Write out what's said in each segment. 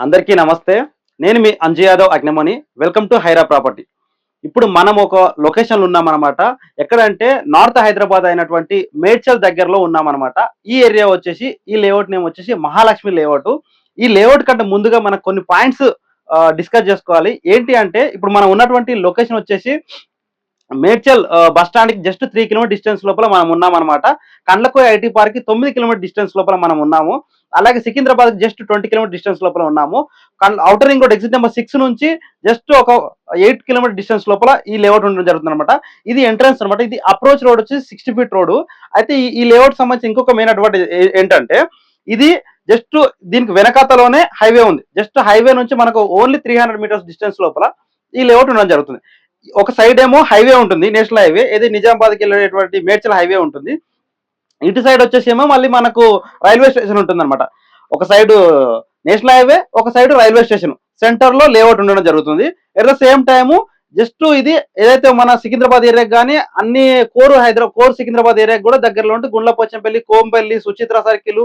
అందరికీ నమస్తే. నేను మీ Anju Yadav Agnamani. Welcome to Hira property. ఇప్పుడు మనం ఒక లొకేషన్‌లో ఉన్నామనమాట. ఎక్కడంటే నార్త్ హైదరాబాద్ అయినటువంటి మేడ్చల్ దగ్గరలో ఉన్నామనమాట. ఈ ఏరియా వచ్చేసి ఈ లేఅవుట్ నేమ్ వచ్చేసి మహాలక్ష్మి లేఅవుట్. ఈ లేఅవుట్ కంటే ముందుగా మనకు కొన్ని పాయింట్స్ డిస్కస్ చేసుకోవాలి. ఏంటి అంటే ఇప్పుడు మనం ఉన్నటువంటి లొకేషన్ వచ్చేసి మేడ్చల్ బస్ స్టాండ్‌కి జస్ట్ 3 కిలోమీటర్ డిస్టెన్స్ లోపల మనం ఉన్నామనమాట. కండ్లకోయ ఐటీ పార్క్‌కి 9 కిలోమీటర్ డిస్టెన్స్ లోపల మనం ఉన్నాము. అలాగే సికింద్రాబాద్‌కి జస్ట్ 20 కిలోమీటర్ డిస్టెన్స్ లోపల ఉన్నాము. Outer ring road exit number 6 నుంచి జస్ట్ ఒక 8 కిలోమీటర్ డిస్టెన్స్ లోపల ఈ లేఅవుట్ ఉండడం జరుగుతుందనమాట. ఇది ఎంట్రన్స్ అనమాట. ఇది అప్రోచ్ రోడ్ వచ్చేసి 60 ఫీట్ రోడ్. అయితే ఈ లేఅవుట్ సంబంధించి ఇంకొక మెయిన్ అడ్వాంటేజ్ ఏంటంటే ఇది జస్ట్ దీనికి వెనకాతలోనే హైవే ఉంది. జస్ట్ హైవే నుంచి మనకు ఓన్లీ 300 మీటర్స్ డిస్టెన్స్ లోపల ఈ లేఅవుట్ ఉండడం జరుగుతుంది. ఒక సైడ్ ఏమో హైవే ఉంటుంది, నేషనల్ హైవే. ఇది నిజామాబాద్కి వెళ్ళేటువంటి మేడ్చల్ హైవే ఉంటుంది. ఇటు సైడ్ వచ్చేసి ఏమో మళ్ళీ మనకు రైల్వే స్టేషన్ ఉంటుంది అనమాట. ఒక సైడ్ నేషనల్ హైవే, ఒక సైడ్ రైల్వే స్టేషన్, సెంటర్ లో లేఅవుట్ ఉండడం జరుగుతుంది. At the same time just ఇది ఏదైతే మన సికింద్రాబాద్ ఏరియాకి కానీ అన్ని కోర్ సికింద్రాబాద్ ఏరియాకి కూడా దగ్గరలో ఉంటుంది. గుండ్లపోచంపల్లి, కోంపల్లి, సుచిత్ర సర్కిల్,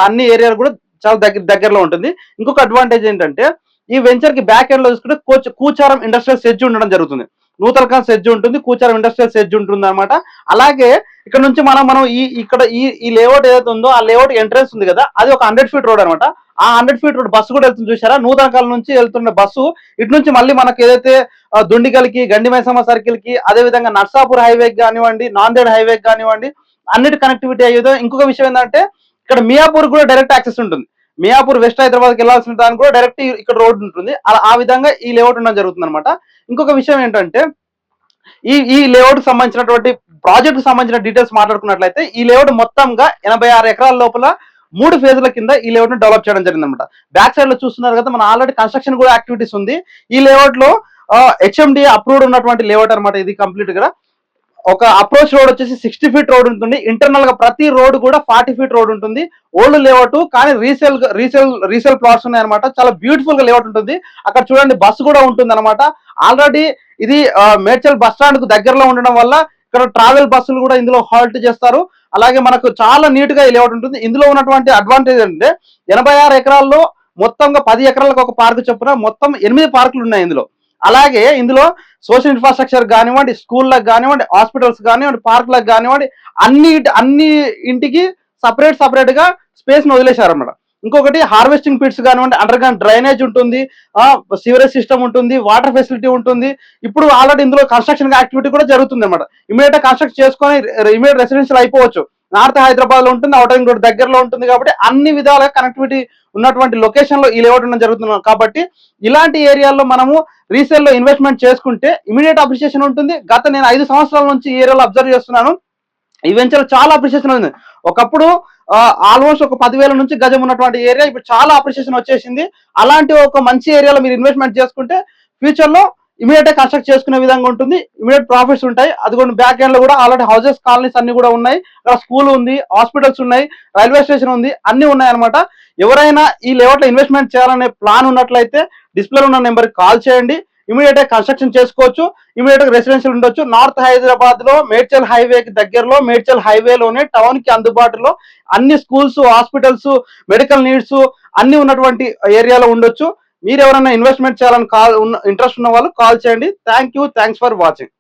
అన్ని ఏరియాలు కూడా చాలా దగ్గరలో ఉంటుంది. ఇంకొక అడ్వాంటేజ్ ఏంటంటే ఈ వెంచర్ కి బ్యాక్ ఎండ్ లో చూసుకుంటే కూచారం ఇండస్ట్రియల్ సెడ్జ్ ఉండడం జరుగుతుంది. నూతలకాన్ సెడ్జ్ ఉంటుంది, కూచారం ఇండస్ట్రియల్ సెడ్జ్ ఉంటుంది అనమాట. అలాగే ఇక్కడ నుంచి మనం ఈ లేఅవుట్ ఏదైతే ఉందో ఆ లేఅవుట్ ఎంట్రన్స్ ఉంది కదా, అది ఒక 100 ఫీట్ రోడ్ అనమాట. ఆ 100 ఫీట్ రోడ్ బస్సు కూడా వెళ్తుంది చూసారా. నూతనకాల నుంచి వెళ్తున్న బస్సు ఇటు నుంచి మళ్ళీ మనకు ఏదైతే దుండిగల్కి, గండిమైసమ్మ సర్కిల్ కి, అదే విధంగా నర్సాపూర్ హైవేకి కానివ్వండి, నాందేడ్ హైవేకి కానివ్వండి, అన్నిటి కనెక్టివిటీ అయ్యేదో. ఇంకొక విషయం ఏంటంటే ఇక్కడ మియాపూర్ కూడా డైరెక్ట్ యాక్సెస్ ఉంటుంది. మియాపూర్ వెస్ట్ హైదరాబాద్కి వెళ్ళాల్సిన దానికి కూడా డైరెక్ట్ ఇక్కడ రోడ్ ఉంటుంది. ఆ విధంగా ఈ లేఅవుట్ ఉండడం జరుగుతుంది అనమాట. ఇంకొక విషయం ఏంటంటే ఈ లేఅవుట్ సంబంధించినటువంటి ప్రాజెక్ట్ సంబంధించిన డీటెయిల్స్ మాట్లాడుకున్నట్లయితే ఈ లేఅవుట్ మొత్తంగా 86 ఎకరాల లోపల 3 ఫేజ్ల కింద ఈ లేఅవుట్ ని డెవలప్ చేయడం జరిగింది అనమాట. బ్యాక్ సైడ్ లో చూస్తున్నారు కదా, మన ఆల్రెడీ కన్స్ట్రక్షన్ కూడా యాక్టివిటీస్ ఉంది. ఈ లేఅవుట్ లో హెచ్ఎండి అప్రూవ్డ్ ఉన్నటువంటి లేఅవుట్ అనమాట. ఇది కంప్లీట్ గా ఒక అప్రోచ్ రోడ్ వచ్చేసి 60 ఫీట్ రోడ్ ఉంటుంది. ఇంటర్నల్ గా ప్రతి రోడ్ కూడా 40 ఫీట్ రోడ్ ఉంటుంది. ఓల్డ్ లేఅవుట్ కానీ రీసేల్ ప్లాట్స్ ఉన్నాయి అనమాట. చాలా బ్యూటిఫుల్ గా లేఅవుట్ ఉంటుంది. అక్కడ చూడండి బస్సు కూడా ఉంటుంది అనమాట. ఆల్రెడీ ఇది మేడ్చల్ బస్ స్టాండ్ కు దగ్గరలో ఉండడం వల్ల ఇక్కడ ట్రావెల్ బస్సులు కూడా ఇందులో హాల్ట్ చేస్తారు. అలాగే మనకు చాలా నీట్ గా ఈ లేఅవుట్ ఉంటుంది. ఇందులో ఉన్నటువంటి అడ్వాంటేజ్ అంటే 86 ఎకరాల్లో మొత్తంగా 10 ఎకరాలకు ఒక పార్క్ చొప్పున మొత్తం 8 పార్కులు ఉన్నాయి ఇందులో. అలాగే ఇందులో సోషల్ ఇన్ఫ్రాస్ట్రక్చర్ కానివ్వండి, స్కూళ్ళకి కానివ్వండి, హాస్పిటల్స్ కానివ్వండి, పార్కులకు కానివ్వండి, అన్ని ఇంటికి సపరేట్ గా స్పేస్ ను వదిలేశారన్నమాట. ఇంకొకటి హార్వెస్టింగ్ పిట్స్ కానివ్వండి, అండర్ గ్రౌండ్ డ్రైనేజ్ ఉంటుంది, సివరేజ్ సిస్టమ్ ఉంటుంది, వాటర్ ఫెసిలిటీ ఉంటుంది. ఇప్పుడు ఆల్రెడీ ఇందులో కన్స్ట్రక్షన్ యాక్టివిటీ కూడా జరుగుతుంది అనమాట. ఇమీడియట్ గా కన్స్ట్రక్ట్ చేసుకొని ఇమీడియట్ రెసిడెన్షియల్ అయిపోవచ్చు. నార్త్ హైదరాబాద్ లో ఉంటుంది, అవుటర్ రింగ్ రోడ్ దగ్గరలో ఉంటుంది. కాబట్టి అన్ని విధాలుగా కనెక్టివిటీ ఉన్నటువంటి లొకేషన్ లో ఈ లేఅవుట్ ఉండడం జరుగుతుంది. కాబట్టి ఇలాంటి ఏరియాల్లో మనము రీసేల్ లో ఇన్వెస్ట్మెంట్ చేసుకుంటే ఇమీడియట్ అప్రిషియేషన్ ఉంటుంది. నేను 5 సంవత్సరాల నుంచి ఈ ఏరియాలో అబ్జర్వ్ చేస్తున్నాను. ఈ వెంచర్ చాలా అప్రిషియేషన్ ఉంది. ఒకప్పుడు ఆల్మోస్ట్ ఒక 10,000 నుంచి గజం ఉన్నటువంటి ఏరియా ఇప్పుడు చాలా అప్రిషియేషన్ వచ్చేసింది. అలాంటి ఒక మంచి ఏరియాలో మీరు ఇన్వెస్ట్మెంట్ చేసుకుంటే ఫ్యూచర్ లో ఇమీడియట్ గా కన్స్ట్రక్ట్ చేసుకునే విధంగా ఉంటుంది. ఇమీడియట్ ప్రాఫిట్స్ ఉంటాయి. అది కూడా బ్యాక్ ఎండ్ లో కూడా ఆల్రెడీ హౌసెస్, కాలనీస్ అన్ని కూడా ఉన్నాయి. అక్కడ స్కూల్ ఉంది, హాస్పిటల్స్ ఉన్నాయి, రైల్వే స్టేషన్ ఉంది, అన్ని ఉన్నాయి అనమాట. ఎవరైనా ఈ లేఅవుట్ లో ఇన్వెస్ట్మెంట్ చేయాలనే ప్లాన్ ఉన్నట్లయితే డిస్ప్లే ఉన్న నెంబర్ కాల్ చేయండి. ఇమీడియట్ గా కన్స్ట్రక్షన్ చేసుకోవచ్చు, ఇమీడియట్ గా రెసిడెన్షియల్ ఉండొచ్చు. నార్త్ హైదరాబాద్ లో మేడ్చల్ హైవేకి దగ్గరలో, మేడ్చల్ హైవేలోనే టౌన్ కి అందుబాటులో అన్ని స్కూల్స్, హాస్పిటల్స్, మెడికల్ నీడ్స్ అన్ని ఉన్నటువంటి ఏరియాలో ఉండొచ్చు. మీరు ఎవరైనా ఇన్వెస్ట్మెంట్ చేయాలని ఇంట్రెస్ట్ ఉన్న వాళ్ళు కాల్ చేయండి. Thanks for watching.